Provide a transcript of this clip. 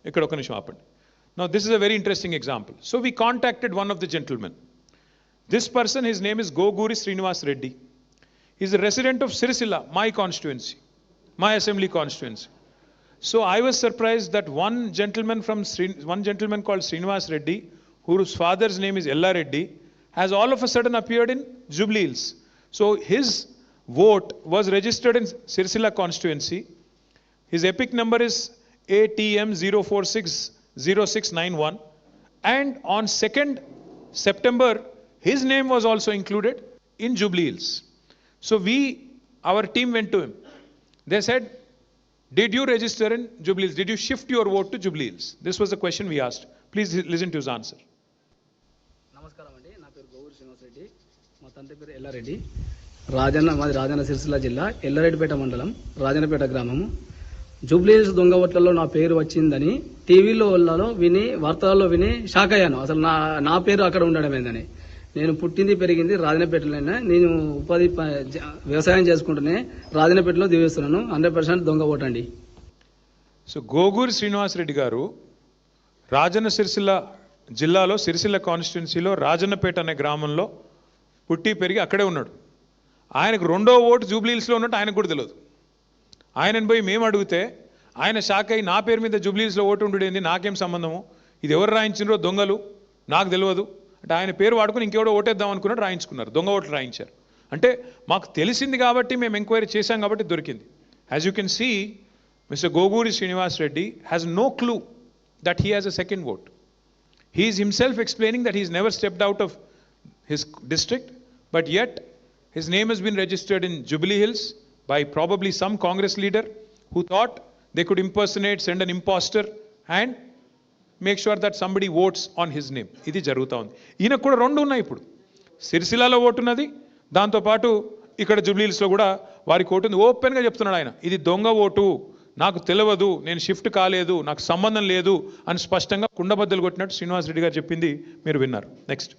ఇక్కడ ఒక నిమిషం ఆపండి. Now this is a very interesting example. So we contacted one of the gentlemen. This person, his name is Goguri Srinivas Reddy. He is a resident of Sirisila, my constituency, my assembly constituency. So I was surprised that one gentleman called Srinivas Reddy, whose father's name is Ella Reddy, has all of a sudden appeared in Jubilee Hills. So his vote was registered in Sirisila constituency. His epic number is ATM 0460691, and on 2nd September his name was also included in Jubilee Hills. So our team went to him. They said, did you register in Jubilee Hills? Did you shift your vote to Jubilee Hills? This was the question we asked. Please listen to his answer. నమస్కారం అండి, నా పేరు గోగురి శ్రీనివాస్ రెడ్డి, మా తండ్రి పేరు ఎల్లారెడ్డి. మాది రాజన్న సిరిసిల్ల జిల్లా ఎల్లారెడ్డిపేట మండలం రాజన్నపేట గ్రామము. జూబ్లీ హిల్స్ దొంగ ఓట్లలో నా పేరు వచ్చిందని టీవీలో విని వార్తల్లో విని షాక్ అయ్యాను. అసలు నా పేరు అక్కడ ఉండడం ఏందని. నేను పుట్టింది పెరిగింది రాజన్నపేటలోనే. నేను ఉపాధి వ్యవసాయం చేసుకుంటూనే రాజన్నపేటలో దివేస్తున్నాను. 100% దొంగ ఓటు అండి. సో గోగూరి శ్రీనివాస్ రెడ్డి గారు రాజన్న సిరిసిల్ల జిల్లాలో సిరిసిల్ల కాన్స్టిట్యున్సీలో రాజన్నపేట అనే గ్రామంలో పుట్టి పెరిగి అక్కడే ఉన్నాడు. ఆయనకు రెండో ఓటు జూబ్లీ హిల్స్లో ఉన్నట్టు ఆయనకు కూడా తెలియదు. ఆయనను పోయి మేము అడిగితే ఆయన షాక్ అయ్యి నా పేరు మీద జూబ్లీ హిల్స్లో ఓటు ఉండేది, నాకేం సంబంధము, ఇది ఎవరు రాయించినరో దొంగలు నాకు తెలియదు అంటే ఆయన పేరు వాడుకుని ఇంకెవడో ఓటేద్దాం అనుకున్నట్టు రాయించుకున్నారు, దొంగ ఓట్లు రాయించారు. అంటే మాకు తెలిసింది కాబట్టి మేము ఎంక్వైరీ చేశాం కాబట్టి దొరికింది. As you can see, mister Goguri Srinivas Reddy has no clue that he has a second vote. He is himself explaining that he has never stepped out of his district, but yet his name has been registered in Jubilee Hills by probably some Congress leader who thought they could impersonate, send an imposter and make sure that somebody votes on his name. ఇది జరుగుతూ ఉంది. ఈయనకు కూడా రెండు ఉన్నాయి. ఇప్పుడు సిరిసిల్లాలో vote ఉన్నది, దాంతోపాటు ఇక్కడ జూబ్లీ హిల్స్లో కూడా వారికి ఓటు ఉంది. ఓపెన్గా చెప్తున్నాడు ఆయన, ఇది దొంగ ఓటు, నాకు తెలియదు, నేను షిఫ్ట్ కాలేదు, నాకు సంబంధం లేదు అని స్పష్టంగా కుండబద్దలు కొట్టినట్టు శ్రీనివాస్ రెడ్డి గారు చెప్పింది మీరు విన్నారు. నెక్స్ట్.